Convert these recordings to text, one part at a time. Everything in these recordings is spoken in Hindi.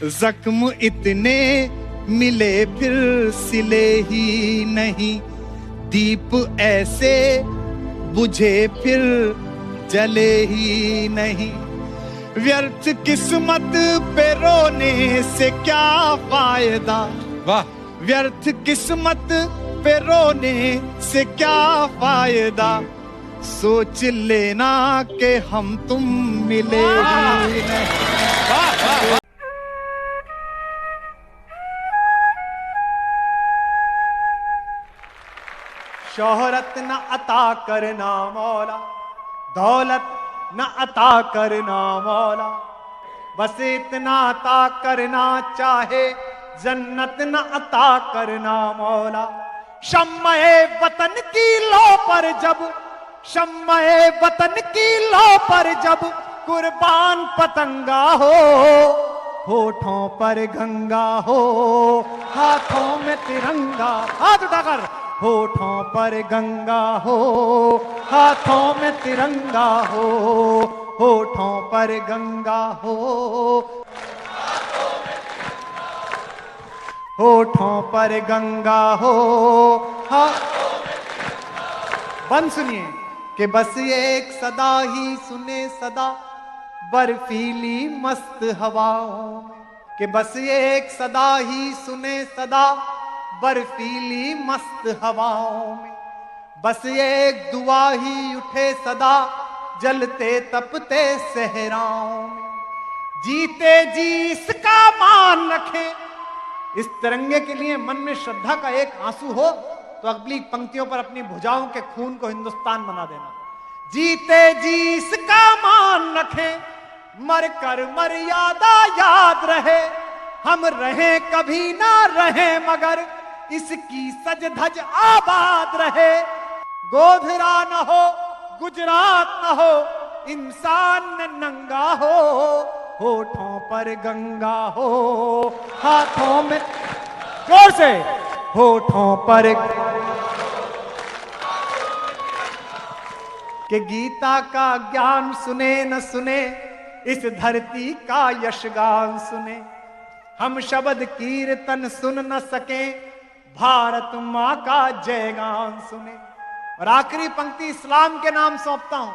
जख्म इतने मिले फिर सिले ही नहीं, दीप ऐसे बुझे फिर जले ही नहीं। व्यर्थ किस्मत पे रोने से क्या फायदा, वाह। व्यर्थ किस्मत पे रोने से क्या फायदा, सोच लेना कि हम तुम मिले ही नहीं। शोहरत न अता करना मौला, दौलत न अता करना मौला, बस इतना अता करना चाहे, जन्नत न अता करना मौला। शम्मे वतन की लो पर जब, शम्मे वतन की लो पर जब कुर्बान पतंगा हो, होठों पर गंगा हो, हाथों में तिरंगा, हाथ उठाकर, होठों पर गंगा हो, हाथों में तिरंगा हो, होठों पर गंगा हो, होठों पर गंगा हो। बंद सुनिए कि बस ये एक सदा ही सुने सदा बर्फीली मस्त हवाओं में, कि बस ये एक सदा ही सुने सदा बर्फीली मस्त हवाओं में, बस ये एक दुआ ही उठे सदा जलते तपते सहराओं में। जीते जी इसका मान रखें, इस तिरंगे के लिए मन में श्रद्धा का एक आंसू हो तो अगली पंक्तियों पर अपनी भुजाओं के खून को हिंदुस्तान बना देना। जीते जी इसका मान रखें, मर कर मर्यादा याद रहे, हम रहे कभी ना रहे मगर इसकी सज धज आबाद रहे। गोधरा न हो गुजरात न हो, इंसान न नंगा हो, होठों पर गंगा हो, हाथों में, जोर से, होठों पर। कि गीता का ज्ञान सुने न सुने, इस धरती का यशगान सुने, हम शब्द कीर्तन सुन न सके, भारत माँ का जयगान सुने। और आखिरी पंक्ति इस्लाम के नाम सौंपता हूं,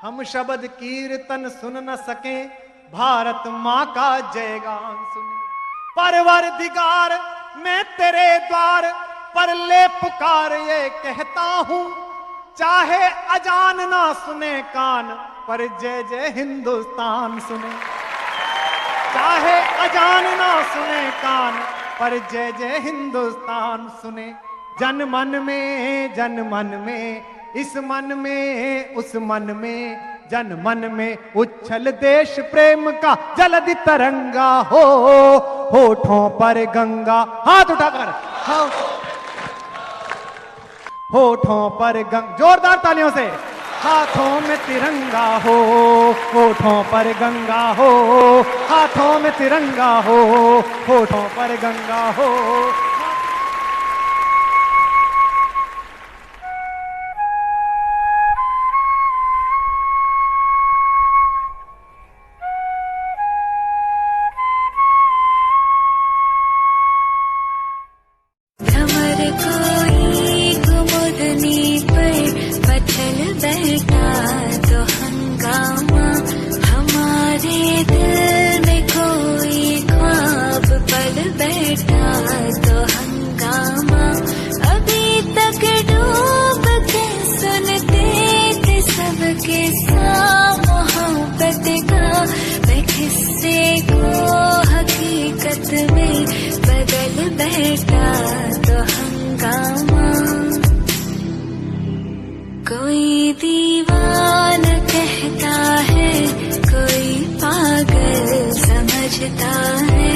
हम शब्द कीर्तन सुन न सके, भारत माँ का जयगान सुने। परवरदिगार मैं तेरे द्वार पर ले पुकार ये कहता हूं, चाहे अजान ना सुने कान पर जय जय हिंदुस्तान सुने, चाहे अजान ना सुने कान पर जय जय हिंदुस्तान सुने। जन मन में, इस मन में उस मन में, जन मन में उच्छल देश प्रेम का जलधि तरंगा हो, होठों पर गंगा, हाथ उठाकर, होठों पर गंगा, जोरदार तालियों से, हाथों में तिरंगा हो, होठों पर गंगा हो, हाथों में तिरंगा हो, होठों पर गंगा हो। कोई दीवाना कहता है, कोई पागल समझता है,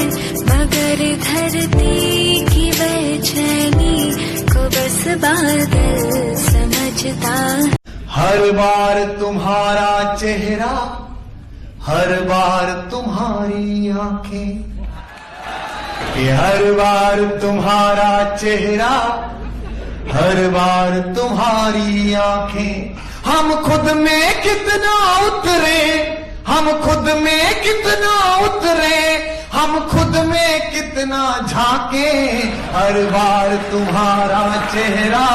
मगर धरती की बेचैनी को बस बादल समझता है। हर बार तुम्हारा चेहरा, हर बार तुम्हारी आंखें, हर बार तुम्हारा चेहरा, हर बार तुम्हारी आंखें। हम खुद में कितना उतरे, हम खुद में कितना उतरे, हम खुद में कितना झांके, हर बार तुम्हारा चेहरा,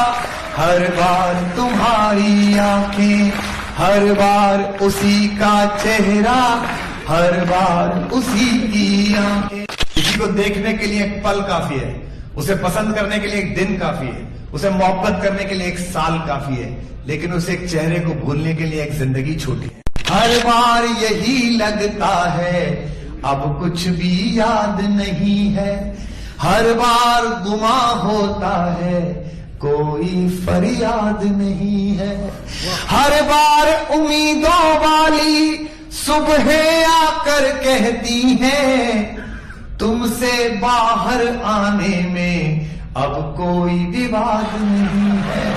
हर बार तुम्हारी आंखें, हर बार उसी का चेहरा, हर बार उसी की आंखें। किसी को देखने के लिए एक पल काफी है, उसे पसंद करने के लिए एक दिन काफी है, उसे मोहब्बत करने के लिए एक साल काफी है, लेकिन उसे एक चेहरे को भूलने के लिए एक जिंदगी छोटी है। हर बार यही लगता है अब कुछ भी याद नहीं है, हर बार गुमा होता है कोई फरियाद नहीं है, हर बार उम्मीदों वाली सुबह आकर कहती है तुमसे बाहर आने में अब कोई विवाद नहीं है,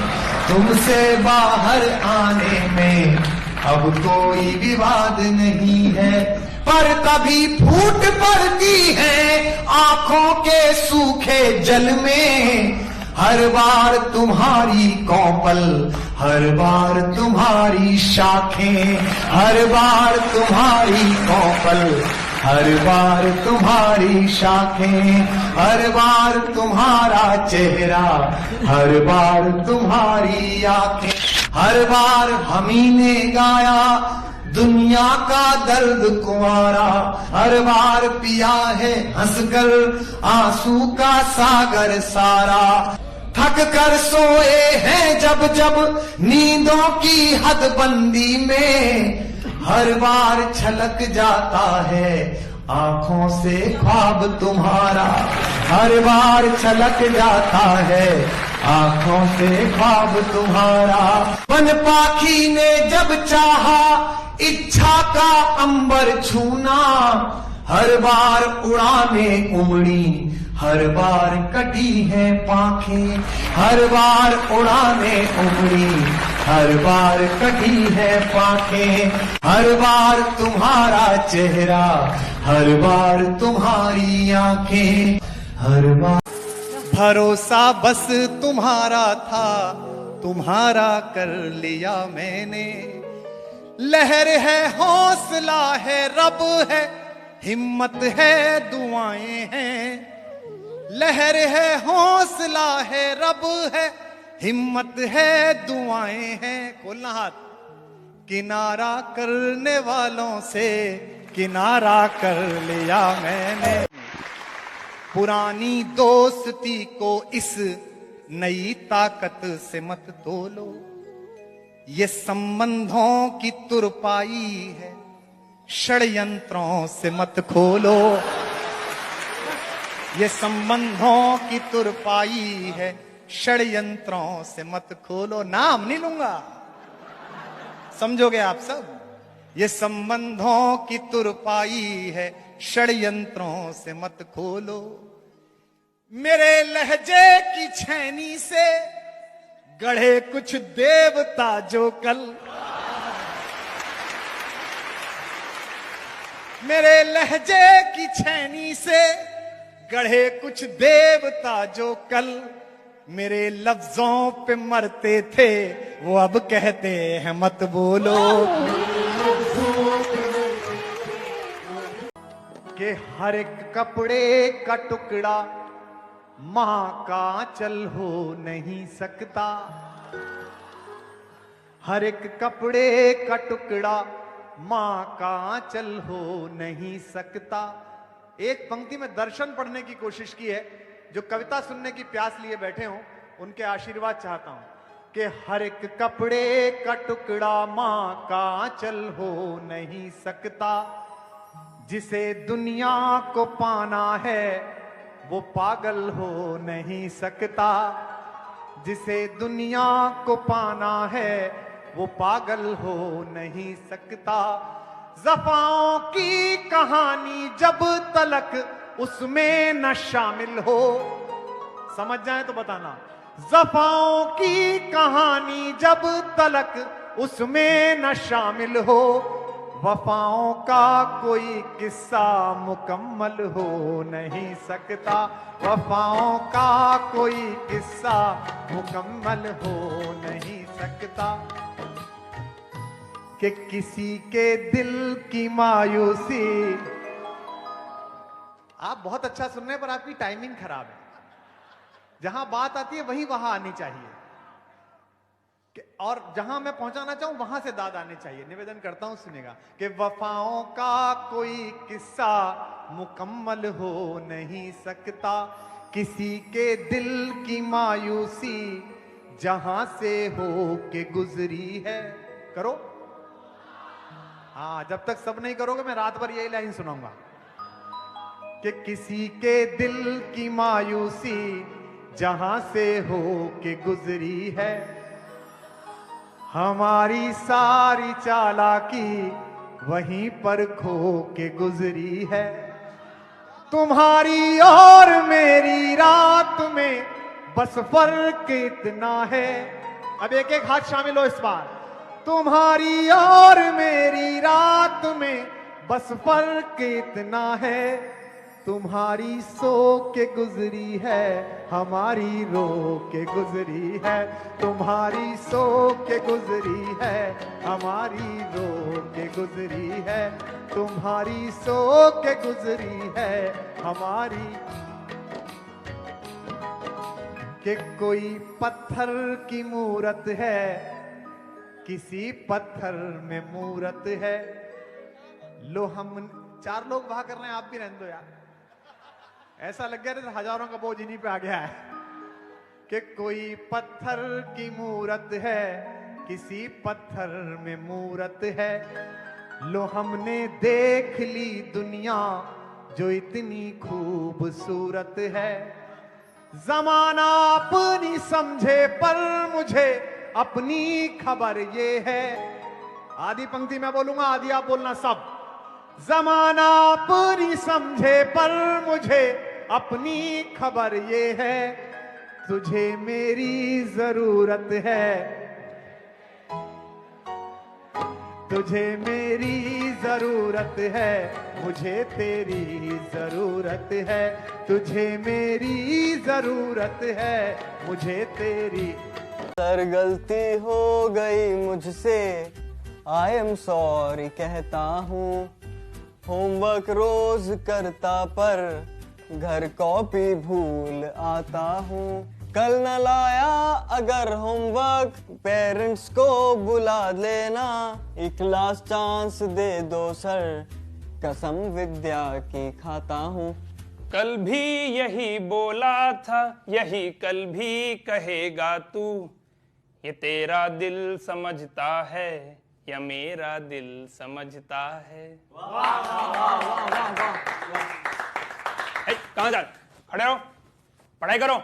तुमसे बाहर आने में अब कोई विवाद नहीं है। पर तभी फूट पड़ती है आंखों के सूखे जल में, हर बार तुम्हारी कौपल, हर बार तुम्हारी शाखें, हर बार तुम्हारी कौपल, हर बार तुम्हारी शाखें, हर बार तुम्हारा चेहरा, हर बार तुम्हारी आंखें। हर बार हमी ने गाया दुनिया का दर्द कुंवारा, हर बार पिया है हंसकर आंसू का सागर सारा, थक कर सोए हैं जब जब नींदों की हदबंदी में, हर बार छलक जाता है आंखों से ख्वाब तुम्हारा, हर बार छलक जाता है आंखों से ख्वाब तुम्हारा। वन पाखी ने जब चाहा इच्छा का अंबर छूना, हर बार उड़ाने उमड़ी, हर बार कटी है पाखें, हर बार उड़ाने उमड़ी, हर बार कटी है पाखें, हर बार तुम्हारा चेहरा, हर बार तुम्हारी आंखें, हर बार। भरोसा बस तुम्हारा था, तुम्हारा कर लिया मैंने, लहर है हौसला है रब है, हिम्मत है दुआएं हैं, लहर है हौसला है रब है, हिम्मत है दुआएं हैं। खोलना हाथ। किनारा करने वालों से किनारा कर लिया मैंने, पुरानी दोस्ती को इस नई ताकत से मत तोलो, ये संबंधों की तुरपाई है षड्यंत्रों से मत खोलो, ये संबंधों की तुरपाई है षड्यंत्रों से मत खोलो। नाम नहीं लूंगा, समझोगे आप सब। ये संबंधों की तुरपाई है षड्यंत्रों से मत खोलो, मेरे लहजे की छैनी से गढ़े कुछ देवता जो कल, मेरे लहजे की छैनी से गढ़े कुछ देवता जो कल, मेरे लफ्जों पे मरते थे वो अब कहते हैं मत बोलो, कि हर एक कपड़े का टुकड़ा मां का आंचल हो नहीं सकता, हर एक कपड़े का टुकड़ा मां का आंचल हो नहीं सकता। एक पंक्ति में दर्शन पढ़ने की कोशिश की है, जो कविता सुनने की प्यास लिए बैठे हों उनके आशीर्वाद चाहता हूं कि हर एक कपड़े का टुकड़ा मां का आंचल हो नहीं सकता, जिसे दुनिया को पाना है वो पागल हो नहीं सकता, जिसे दुनिया को पाना है वो पागल हो नहीं सकता। ज़फ़ाओं की कहानी जब तलक उसमें न शामिल हो, समझ जाए तो बताना। ज़फ़ाओं की कहानी जब तलक उसमें न शामिल हो, वफाओं का कोई किस्सा मुकम्मल हो नहीं सकता, वफाओं का कोई किस्सा मुकम्मल हो नहीं सकता। कि किसी के दिल की मायूसी आप बहुत अच्छा सुन रहे हैं पर आपकी टाइमिंग खराब है। जहां बात आती है वहीं वहां आनी चाहिए और जहां मैं पहुंचाना चाहूं वहां से दाद आने चाहिए। निवेदन करता हूं, सुनेगा कि वफाओं का कोई किस्सा मुकम्मल हो नहीं सकता, किसी के दिल की मायूसी जहां से हो के गुजरी है। करो। हाँ, जब तक सब नहीं करोगे मैं रात भर यही लाइन सुनाऊंगा कि किसी के दिल की मायूसी जहां से हो के गुजरी है, हमारी सारी चालाकी वहीं पर खो के गुजरी है। तुम्हारी और मेरी रात में बस फर्क इतना है। अब एक एक हाथ शामिल हो इस बार। तुम्हारी और मेरी रात में बस फर्क इतना है, तुम्हारी सो के गुजरी है, हमारी रो के गुजरी है। तुम्हारी सो के गुजरी है, हमारी रो के गुजरी है। तुम्हारी सो के गुजरी है, हमारी। कि कोई पत्थर की मूरत है, किसी पत्थर में मूरत है। लो, हम 4 लोग वहां कर रहे हैं, आप भी रहने दो यार। ऐसा लग गया जैसे हजारों का बोझ इन्हीं पे आ गया है। कि कोई पत्थर की मूरत है, किसी पत्थर में मूरत है। लो, हमने देख ली दुनिया जो इतनी खूबसूरत है। जमाना अपनी समझे पर मुझे अपनी खबर ये है। आधी पंक्ति मैं बोलूंगा, आधी आप बोलना सब। जमाना अपनी समझे पर मुझे अपनी खबर ये है, तुझे मेरी जरूरत है, तुझे मेरी जरूरत है, मुझे तेरी जरूरत है। तुझे मेरी जरूरत है, मुझे तेरी। सर गलती हो गई मुझसे, आई एम सॉरी कहता हूँ। होमवर्क रोज करता पर घर कॉपी भूल आता हूँ। कल न लाया अगर होमवर्क पेरेंट्स को बुला लेना। एक लास्ट चांस दे दो सर, कसम विद्या की खाता हूँ। कल भी यही बोला था, यही कल भी कहेगा तू। ये तेरा दिल समझता है या मेरा दिल समझता है। वाह वाह वाह वाह वाह। कहाँ जा, खड़े रहो, पढ़ाई करो।